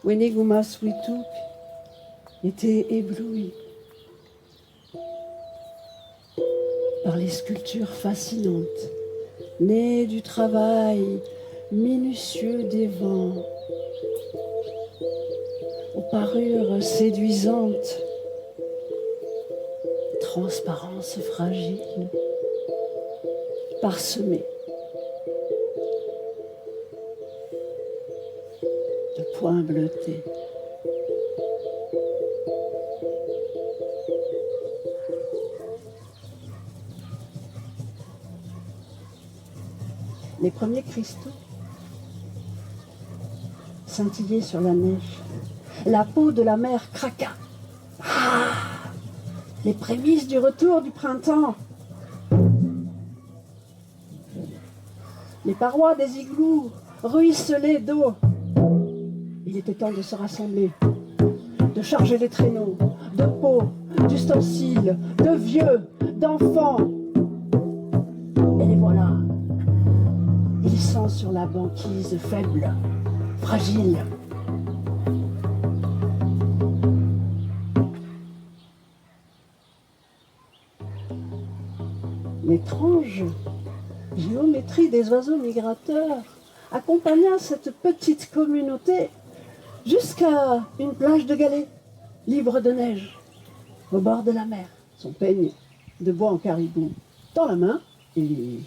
Weniguma-Swituk était ébloui par les sculptures fascinantes, nées du travail minutieux des vents, aux parures séduisantes, transparence fragile, parsemée de points bleutés. Les premiers cristaux scintillaient sur la neige. La peau de la mer craqua. Ah, les prémices du retour du printemps. Les parois des igloos ruisselaient d'eau. Il était temps de se rassembler, de charger les traîneaux, de pots, d'ustensiles, de vieux, d'enfants. Et les voilà, glissant sur la banquise faible, fragile. L'étrange géométrie des oiseaux migrateurs accompagna cette petite communauté jusqu'à une plage de galets, libre de neige, au bord de la mer, son peigne de bois en caribou dans la main, et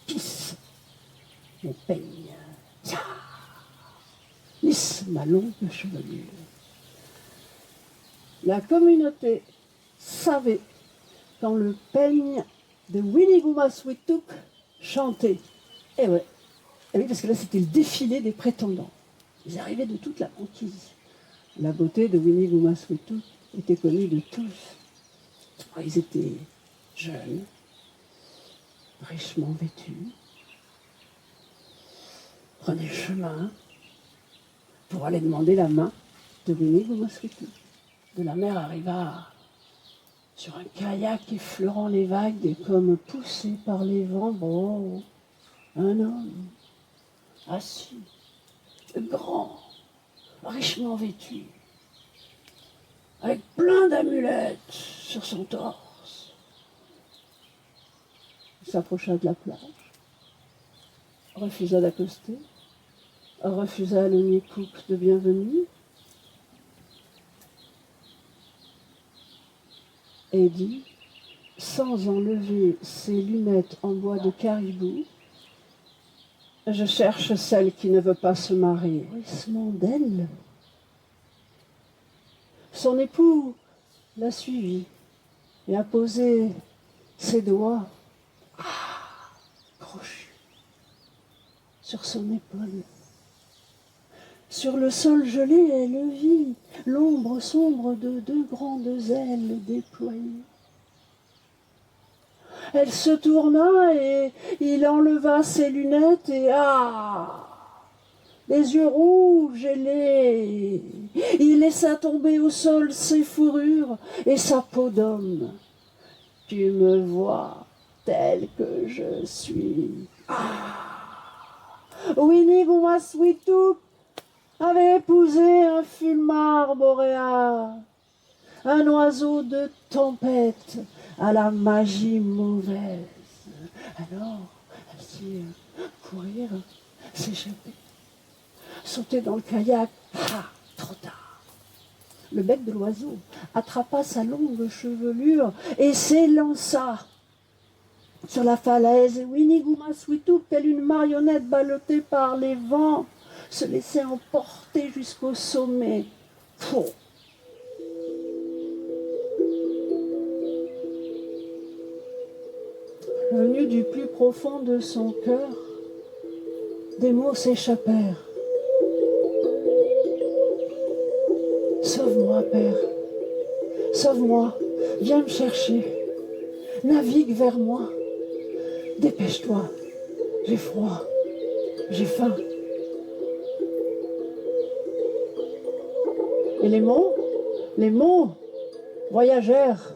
pisse, mon peigne, lisse ma longue chevelure. La communauté savait quand le peigne de Weniguma-Swituk chantait. Eh ouais, oui, parce que là c'était le défilé des prétendants. Ils arrivaient de toute la banquise. La beauté de Weniguma-Swituk était connue de tous. Ils étaient jeunes, richement vêtus, prenaient le chemin pour aller demander la main de Weniguma-Swituk. De la mer arriva sur un kayak effleurant les vagues et comme poussé par les vents, bon, un homme assis, grand, richement vêtu, avec plein d'amulettes sur son torse. Il s'approcha de la plage, refusa d'accoster, refusa le nikouk de bienvenue et dit, sans enlever ses lunettes en bois de caribou, « Je cherche celle qui ne veut pas se marier. » Bruissement d'elle. Son époux l'a suivi et a posé ses doigts crochus sur son épaule. Sur le sol gelé, elle vit l'ombre sombre de deux grandes ailes déployées. Elle se tourna et il enleva ses lunettes et les yeux rouges ailés. Il laissa tomber au sol ses fourrures et sa peau d'homme. Tu me vois tel que je suis. Weniguma-Swituk avait épousé un fulmar boréal, un oiseau de tempête à la magie mauvaise. Alors, elle s'y courir, s'échapper, sauter dans le kayak. Trop tard. Le bec de l'oiseau attrapa sa longue chevelure et s'élança sur la falaise. Et Weniguma-Swituk, telle une marionnette ballottée par les vents, se laissait emporter jusqu'au sommet. Venu du plus profond de son cœur, des mots s'échappèrent. Sauve-moi, Père, sauve-moi, viens me chercher, navigue vers moi, dépêche-toi, j'ai froid, j'ai faim. Et les mots voyagèrent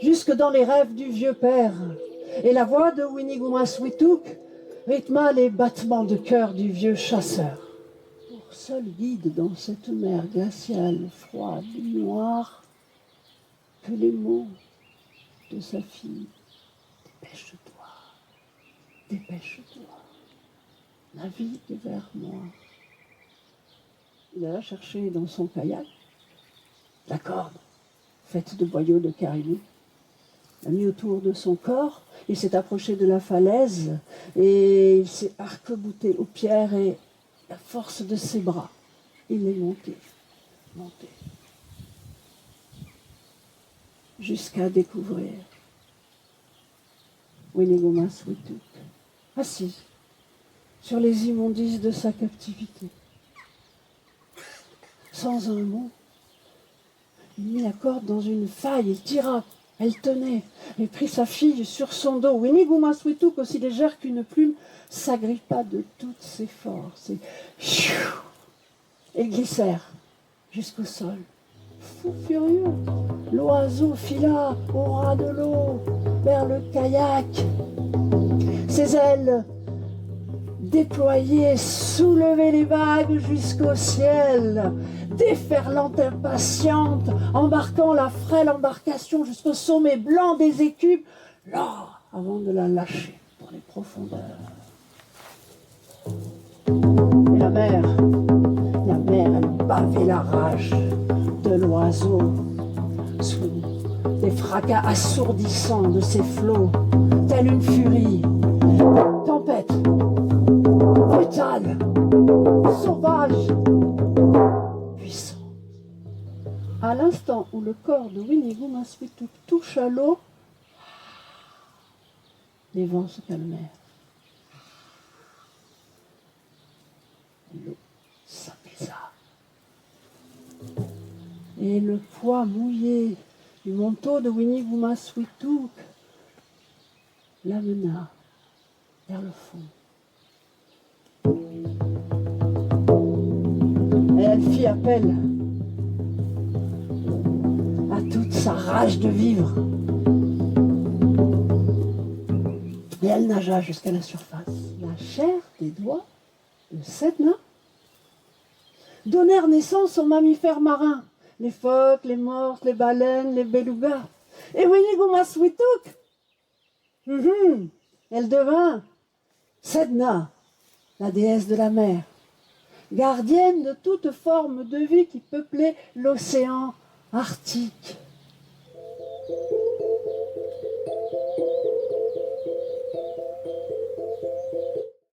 jusque dans les rêves du vieux père. Et la voix de Weniguma-Swituk rythma les battements de cœur du vieux chasseur. seul guide dans cette mer glaciale, froide, noire, que les mots de sa fille. Dépêche-toi, dépêche-toi, navigue vers moi. Il alla chercher dans son kayak la corde faite de boyaux de caribou, l'a mis autour de son corps, il s'est approché de la falaise et il s'est arc-bouté aux pierres et à force de ses bras, il est monté, jusqu'à découvrir Winnegoumast-Wittouk, assise sur les immondices de sa captivité. Sans un mot, il mit la corde dans une faille, il tira, elle tenait, il prit sa fille sur son dos. Winnegoumast-Wittouk, aussi légère qu'une plume, s'agrippa de toutes ses forces et glissèrent jusqu'au sol. Fou furieux, l'oiseau fila au ras de l'eau vers le kayak. Ses ailes déployées soulevaient les vagues jusqu'au ciel, déferlante impatiente, embarquant la frêle embarcation jusqu'au sommet blanc des écumes, là, avant de la lâcher dans les profondeurs. Et la mer, elle bavait la rage de l'oiseau sous les fracas assourdissants de ses flots, telle une furie, tempête, brutale, sauvage, puissant. À l'instant où le corps de Winnegoumast-Wittouk touche à l'eau, les vents se calmèrent. L'eau s'apaisa. Et le poids mouillé du manteau de Winnegoumast-Wittouk l'amena vers le fond. Et elle fit appel à toute sa rage de vivre. Et elle nagea jusqu'à la surface. La chair des doigts de Sedna donnèrent naissance aux mammifères marins, les phoques, les morses, les baleines, les belugas. Et Winnegoumast-Wittouk, elle devint Sedna, la déesse de la mer, gardienne de toute forme de vie qui peuplait l'océan arctique.